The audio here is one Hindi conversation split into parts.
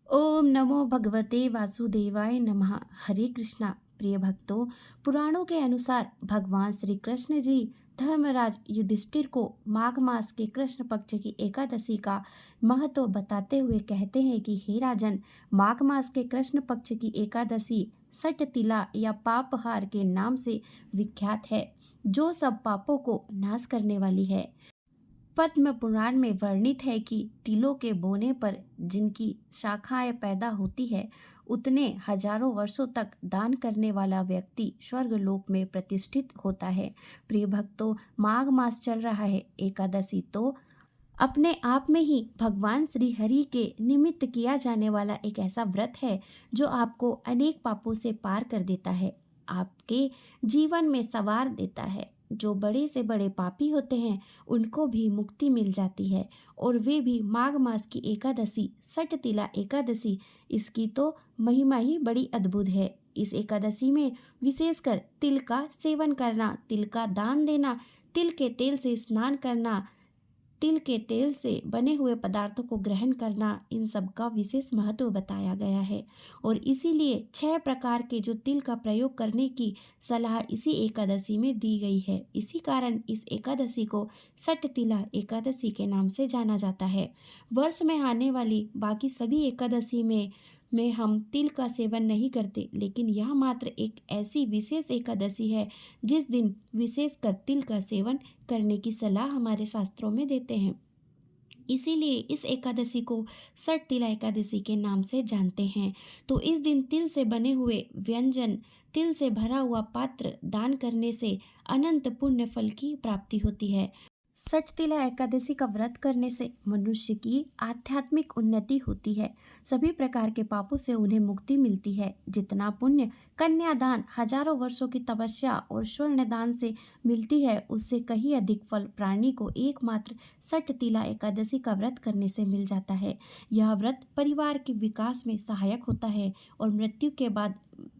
ओम नमो भगवते वासुदेवाय नमः। हरे कृष्णा। प्रिय भक्तों, पुराणों के अनुसार भगवान श्री कृष्ण जी धर्मराज युधिष्ठिर को माघ मास के कृष्ण पक्ष की एकादशी का महत्व बताते हुए कहते हैं कि हे राजन, माघ मास के कृष्ण पक्ष की एकादशी सट तिला या पापहार के नाम से विख्यात है, जो सब पापों को नाश करने वाली है। पद्म पुराण में वर्णित है कि तिलों के बोने पर जिनकी शाखाएं पैदा होती है, उतने हजारों वर्षों तक दान करने वाला व्यक्ति स्वर्गलोक में प्रतिष्ठित होता है। प्रिय भक्तों, माघ मास चल रहा है। एकादशी तो अपने आप में ही भगवान श्री हरि के निमित्त किया जाने वाला एक ऐसा व्रत है जो आपको अनेक पापों से पार कर देता है, आपके जीवन में सवार देता है। जो बड़े से बड़े पापी होते हैं उनको भी मुक्ति मिल जाती है, और वे भी माघ मास की एकादशी सट तिला एकादशी, इसकी तो महिमा ही बड़ी अद्भुत है। इस एकादशी में विशेषकर तिल का सेवन करना, तिल का दान देना, तिल के तेल से स्नान करना, तिल के तेल से बने हुए पदार्थों को ग्रहण करना, इन सब का विशेष महत्व बताया गया है। और इसीलिए 6 प्रकार के जो तिल का प्रयोग करने की सलाह इसी एकादशी में दी गई है। इसी कारण इस एकादशी को सट तिला एकादशी के नाम से जाना जाता है। वर्ष में आने वाली बाकी सभी एकादशी में हम तिल का सेवन नहीं करते, लेकिन यह मात्र एक ऐसी विशेष एकादशी है जिस दिन विशेषकर तिल का सेवन करने की सलाह हमारे शास्त्रों में देते हैं। इसीलिए इस एकादशी को सट तिला एकादशी के नाम से जानते हैं। तो इस दिन तिल से बने हुए व्यंजन, तिल से भरा हुआ पात्र दान करने से अनंत पुण्य फल की प्राप्ति होती है। सठ तिला एकादशी का व्रत करने से मनुष्य की आध्यात्मिक उन्नति होती है, सभी प्रकार के पापों से उन्हें मुक्ति मिलती है। जितना पुण्य कन्यादान, हजारों वर्षों की तपस्या और स्वर्ण दान से मिलती है, उससे कहीं अधिक फल प्राणी को एकमात्र सठ तिला एकादशी का व्रत करने से मिल जाता है। यह व्रत परिवार के विकास में सहायक होता है और मृत्यु के बाद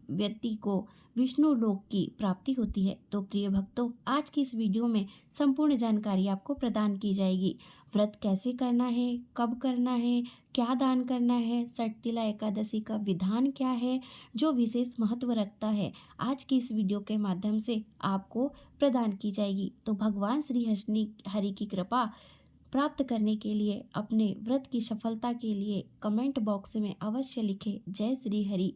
व्यक्ति को विष्णु लोक की प्राप्ति होती है। तो प्रिय भक्तों, आज की इस वीडियो में संपूर्ण जानकारी आपको प्रदान की जाएगी। व्रत कैसे करना है, कब करना है, क्या दान करना है, सठ तिला एकादशी का विधान क्या है जो विशेष महत्व रखता है, आज की इस वीडियो के माध्यम से आपको प्रदान की जाएगी। तो भगवान श्री हरि की कृपा प्राप्त करने के लिए, अपने व्रत की सफलता के लिए कमेंट बॉक्स में अवश्य लिखें जय श्री हरि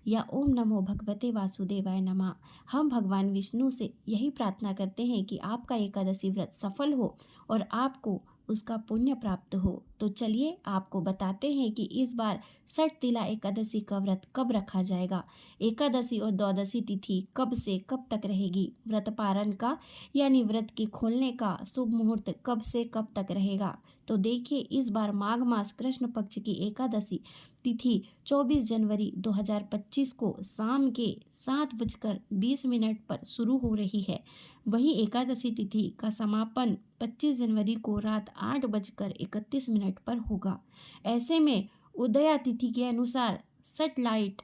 या ओम नमो भगवते वासुदेवाय नमः। हम भगवान विष्णु से यही प्रार्थना करते हैं कि आपका एकादशी व्रत सफल हो और आपको उसका पुण्य प्राप्त हो। तो चलिए आपको बताते हैं कि इस बार सठ तिला एकादशी का व्रत कब रखा जाएगा, एकादशी और द्वादशी तिथि कब से कब तक रहेगी, व्रत पारण का यानी व्रत के खोलने का शुभ मुहूर्त कब से कब तक रहेगा। तो देखिए, इस बार माघ मास कृष्ण पक्ष की एकादशी तिथि 24 जनवरी 2025 को शाम के 7:20 पर शुरू हो रही है। वहीं एकादशी तिथि का समापन 25 जनवरी को रात 8:31 पर होगा। ऐसे में उदया तिथि के अनुसार सटलाइट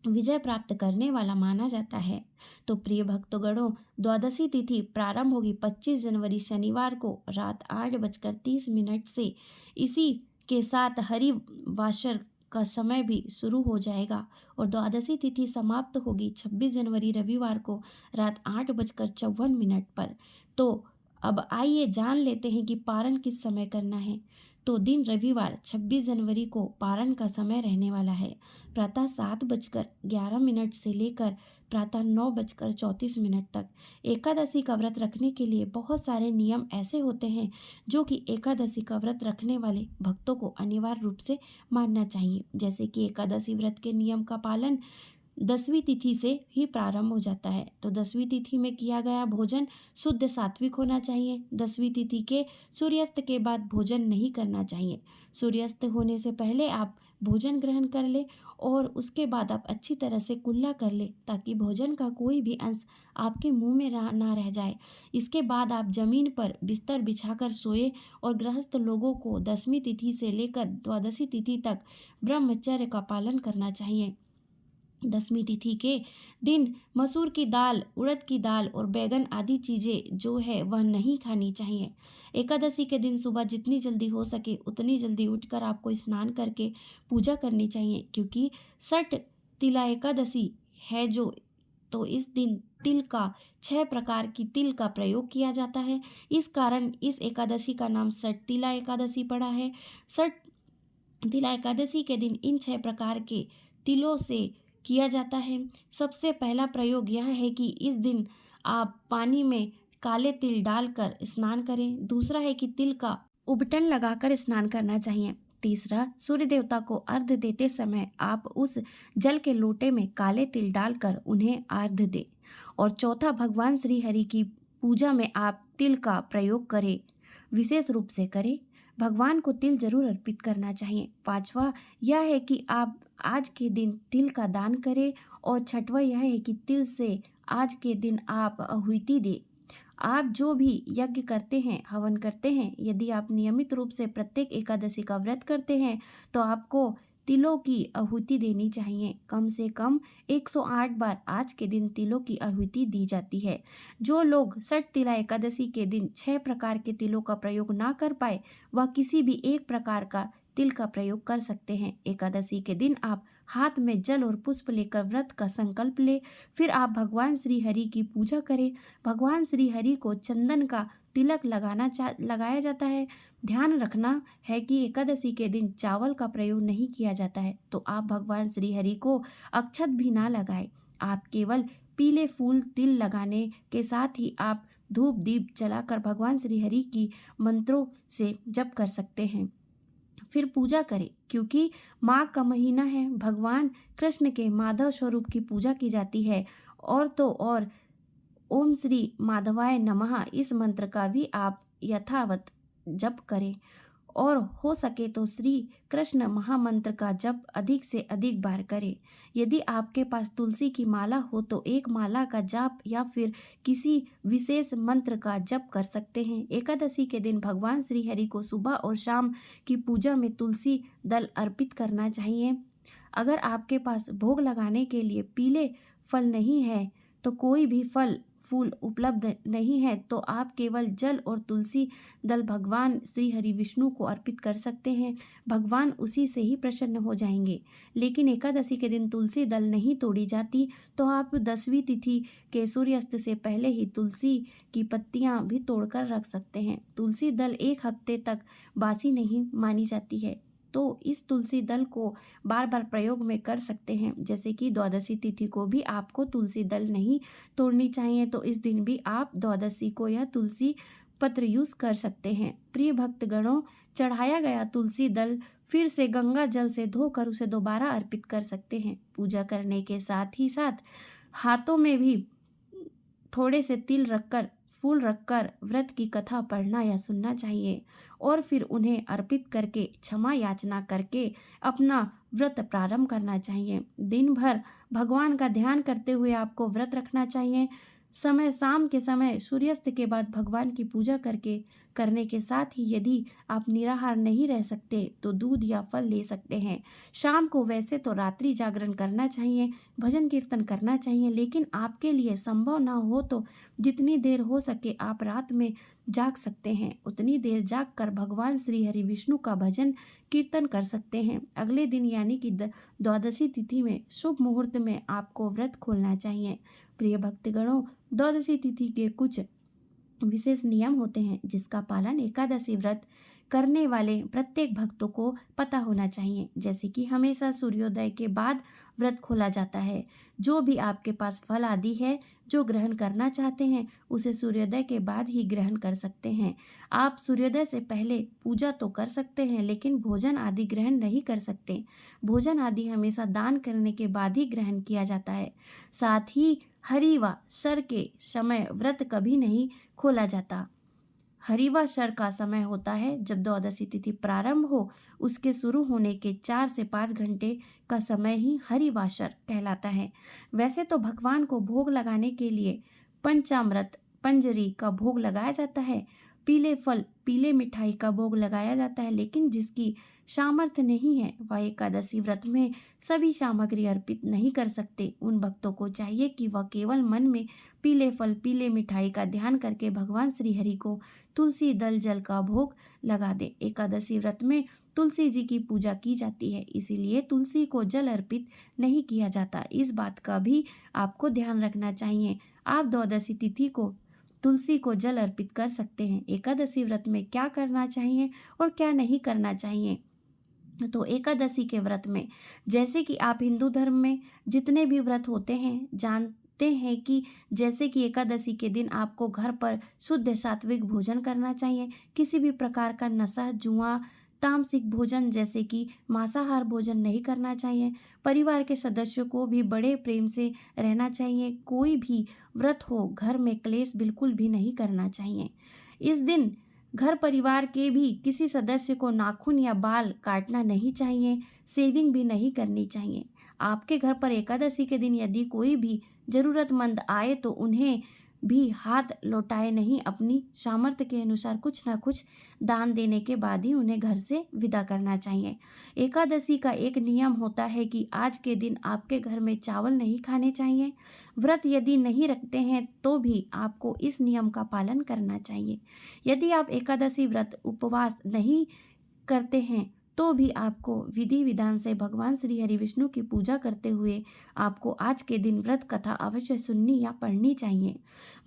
विजय प्राप्त करने वाला माना जाता है। तो प्रिय भक्तगणों, द्वादशी तिथि प्रारंभ होगी 25 जनवरी शनिवार को रात 8:30 से। इसी के साथ हरिवासर का समय भी शुरू हो जाएगा और द्वादशी तिथि समाप्त होगी 26 जनवरी रविवार को रात 8:54 पर। तो अब आइए जान लेते हैं कि पारण किस समय करना है। तो दिन रविवार 26 जनवरी को पारण का समय रहने वाला है। प्रातः 7:11 से लेकर प्रातः 9:34 तक। एकादशी का व्रत रखने के लिए बहुत सारे नियम ऐसे होते हैं जो कि एकादशी का व्रत रखने वाले भक्तों को अनिवार्य रूप से मानना चाहिए। जैसे कि एकादशी व्रत के नियम का पालन 10वीं तिथि से ही प्रारंभ हो जाता है। तो 10वीं तिथि में किया गया भोजन शुद्ध सात्विक होना चाहिए। 10वीं तिथि के सूर्यास्त के बाद भोजन नहीं करना चाहिए। सूर्यास्त होने से पहले आप भोजन ग्रहण कर ले और उसके बाद आप अच्छी तरह से कुल्ला कर ले, ताकि भोजन का कोई भी अंश आपके मुंह में ना रह जाए। इसके बाद आप जमीन पर बिस्तर बिछाकर सोए और गृहस्थ लोगों को 10वीं तिथि से लेकर द्वादशी तिथि तक ब्रह्मचर्य का पालन करना चाहिए। दसवीं तिथि के दिन मसूर की दाल, उड़द की दाल और बैगन आदि चीज़ें जो है वह नहीं खानी चाहिए। एकादशी के दिन सुबह जितनी जल्दी हो सके उतनी जल्दी उठकर आपको स्नान करके पूजा करनी चाहिए, क्योंकि षट तिला एकादशी है जो, तो इस दिन तिल का 6 प्रकार की तिल का प्रयोग किया जाता है। इस कारण इस एकादशी का नाम षट तिला एकादशी पड़ा है। षट तिला एकादशी के दिन इन 6 प्रकार के तिलों से किया जाता है। सबसे पहला प्रयोग यह है कि इस दिन आप पानी में काले तिल डालकर स्नान करें। दूसरा है कि तिल का उबटन लगाकर स्नान करना चाहिए। तीसरा, सूर्य देवता को अर्घ्य देते समय आप उस जल के लोटे में काले तिल डालकर उन्हें अर्घ्य दें। और चौथा, भगवान श्री हरि की पूजा में आप तिल का प्रयोग करें, विशेष रूप से करें। भगवान को तिल जरूर अर्पित करना चाहिए। पांचवा यह है कि आप आज के दिन तिल का दान करें। और छठवां यह है कि तिल से आज के दिन आप आहुति दें। आप जो भी यज्ञ करते हैं, हवन करते हैं, यदि आप नियमित रूप से प्रत्येक एकादशी का व्रत करते हैं तो आपको तिलों की आहुति देनी चाहिए। कम से कम 108 बार आज के दिन तिलों की आहुति दी जाती है। जो लोग षट तिला एकादशी के दिन 6 प्रकार के तिलों का प्रयोग ना कर पाए, वह किसी भी एक प्रकार का तिल का प्रयोग कर सकते हैं। एकादशी के दिन आप हाथ में जल और पुष्प लेकर व्रत का संकल्प ले, फिर आप भगवान श्री हरि की पूजा करें। भगवान श्री हरि को चंदन का तिलक लगाया जाता है। ध्यान रखना है कि एकादशी के दिन चावल का प्रयोग नहीं किया जाता है, तो आप भगवान श्री हरि को अक्षत भी ना लगाएं। आप केवल पीले फूल तिल लगाने के साथ ही आप धूप दीप जलाकर भगवान श्री हरि की मंत्रों से जप कर सकते हैं। फिर पूजा करें, क्योंकि माघ का महीना है। भगवान कृष्ण के माधव स्वरूप की पूजा की जाती है। और तो और ओम श्री माधवाय नमः इस मंत्र का भी आप यथावत जप करें। और हो सके तो श्री कृष्ण महामंत्र का जप अधिक से अधिक बार करें। यदि आपके पास तुलसी की माला हो तो एक माला का जाप या फिर किसी विशेष मंत्र का जप कर सकते हैं। एकादशी के दिन भगवान श्री हरि को सुबह और शाम की पूजा में तुलसी दल अर्पित करना चाहिए। अगर आपके पास भोग लगाने के लिए पीले फल नहीं है, तो कोई भी फल फूल उपलब्ध नहीं है, तो आप केवल जल और तुलसी दल भगवान श्री हरि विष्णु को अर्पित कर सकते हैं। भगवान उसी से ही प्रसन्न हो जाएंगे। लेकिन एकादशी के दिन तुलसी दल नहीं तोड़ी जाती, तो आप 10वीं तिथि के सूर्यास्त से पहले ही तुलसी की पत्तियां भी तोड़कर रख सकते हैं। तुलसी दल 1 हफ्ते तक बासी नहीं मानी जाती है, तो इस तुलसी दल को बार बार प्रयोग में कर सकते हैं। जैसे कि द्वादशी तिथि को भी आपको तुलसी दल नहीं तोड़नी चाहिए, तो इस दिन भी आप द्वादशी को यह तुलसी पत्र यूज कर सकते हैं। प्रिय भक्तगणों, चढ़ाया गया तुलसी दल फिर से गंगा जल से धोकर उसे दोबारा अर्पित कर सकते हैं। पूजा करने के साथ ही साथ हाथों में भी थोड़े से तिल रखकर, फूल रखकर व्रत की कथा पढ़ना या सुनना चाहिए। और फिर उन्हें अर्पित करके क्षमा याचना करके अपना व्रत प्रारंभ करना चाहिए। दिन भर भगवान का ध्यान करते हुए आपको व्रत रखना चाहिए। समय शाम के समय सूर्यास्त के बाद भगवान की पूजा करने के साथ ही यदि आप निराहार नहीं रह सकते तो दूध या फल ले सकते हैं। शाम को वैसे तो रात्रि जागरण करना चाहिए, भजन कीर्तन करना चाहिए, लेकिन आपके लिए संभव ना हो तो जितनी देर हो सके आप रात में जाग सकते हैं। उतनी देर जाग कर भगवान श्री हरि विष्णु का भजन कीर्तन कर सकते हैं। अगले दिन यानी कि द्वादशी तिथि में शुभ मुहूर्त में आपको व्रत खोलना चाहिए। प्रिय भक्तगणों, द्वादशी तिथि के कुछ विशेष नियम होते हैं जिसका पालन एकादशी व्रत करने वाले प्रत्येक भक्तों को पता होना चाहिए। जैसे कि हमेशा सूर्योदय के बाद व्रत खोला जाता है। जो भी आपके पास फल आदि है जो ग्रहण करना चाहते हैं उसे सूर्योदय के बाद ही ग्रहण कर सकते हैं। आप सूर्योदय से पहले पूजा तो कर सकते हैं, लेकिन भोजन आदि ग्रहण नहीं कर सकते। भोजन आदि हमेशा दान करने के बाद ही ग्रहण किया जाता है। साथ ही हरिवा शर के समय व्रत कभी नहीं खोला जाता। हरिवा शर का समय होता है जब द्वादशी तिथि प्रारंभ हो, उसके शुरू होने के 4 से 5 घंटे का समय ही हरिवाशर कहलाता है। वैसे तो भगवान को भोग लगाने के लिए पंचामृत पंजरी का भोग लगाया जाता है, पीले फल, पीले मिठाई का भोग लगाया जाता है, लेकिन जिसकी सामर्थ्य नहीं है वह एकादशी व्रत में सभी सामग्री अर्पित नहीं कर सकते। उन भक्तों को चाहिए कि वह केवल मन में पीले फल, पीले मिठाई का ध्यान करके भगवान श्री हरि को तुलसी दल जल का भोग लगा दे। एकादशी व्रत में तुलसी जी की पूजा की जाती है, इसीलिए तुलसी को जल अर्पित नहीं किया जाता। इस बात का भी आपको ध्यान रखना चाहिए। आप द्वादशी तिथि को तुलसी को जल अर्पित कर सकते हैं। एकादशी व्रत में क्या करना चाहिए और क्या नहीं करना चाहिए। तो एकादशी के व्रत में, जैसे कि आप हिंदू धर्म में जितने भी व्रत होते हैं जानते हैं कि जैसे कि एकादशी के दिन आपको घर पर शुद्ध सात्विक भोजन करना चाहिए। किसी भी प्रकार का नशा, जुआ, तामसिक भोजन जैसे कि मांसाहार भोजन नहीं करना चाहिए। परिवार के सदस्यों को भी बड़े प्रेम से रहना चाहिए। कोई भी व्रत हो, घर में क्लेश बिल्कुल भी नहीं करना चाहिए। इस दिन घर परिवार के भी किसी सदस्य को नाखून या बाल काटना नहीं चाहिए, शेविंग भी नहीं करनी चाहिए। आपके घर पर एकादशी के दिन यदि कोई भी ज़रूरतमंद आए तो उन्हें भी हाथ लौटाए नहीं, अपनी सामर्थ्य के अनुसार कुछ ना कुछ दान देने के बाद ही उन्हें घर से विदा करना चाहिए। एकादशी का एक नियम होता है कि आज के दिन आपके घर में चावल नहीं खाने चाहिए। व्रत यदि नहीं रखते हैं तो भी आपको इस नियम का पालन करना चाहिए। यदि आप एकादशी व्रत उपवास नहीं करते हैं तो भी आपको विधि विधान से भगवान श्री हरि विष्णु की पूजा करते हुए आपको आज के दिन व्रत कथा अवश्य सुननी या पढ़नी चाहिए।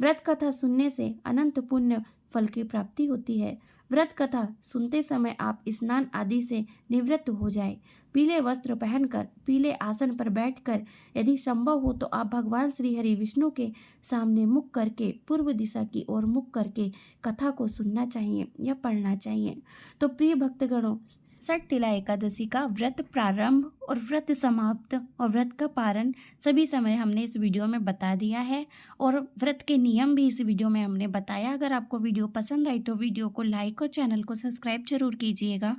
व्रत कथा सुनने से अनंत पुण्य फल की प्राप्ति होती है। व्रत कथा सुनते समय आप स्नान आदि से निवृत्त हो जाए, पीले वस्त्र पहनकर पीले आसन पर बैठकर यदि संभव हो तो आप भगवान श्री हरि विष्णु के सामने मुख करके पूर्व दिशा की ओर मुख करके कथा को सुनना चाहिए या पढ़ना चाहिए। तो प्रिय भक्तगणों, षटतिला एकादशी का व्रत प्रारंभ और व्रत समाप्त और व्रत का पारण सभी समय हमने इस वीडियो में बता दिया है और व्रत के नियम भी इस वीडियो में हमने बताया। अगर आपको वीडियो पसंद आई तो वीडियो को लाइक और चैनल को सब्सक्राइब जरूर कीजिएगा।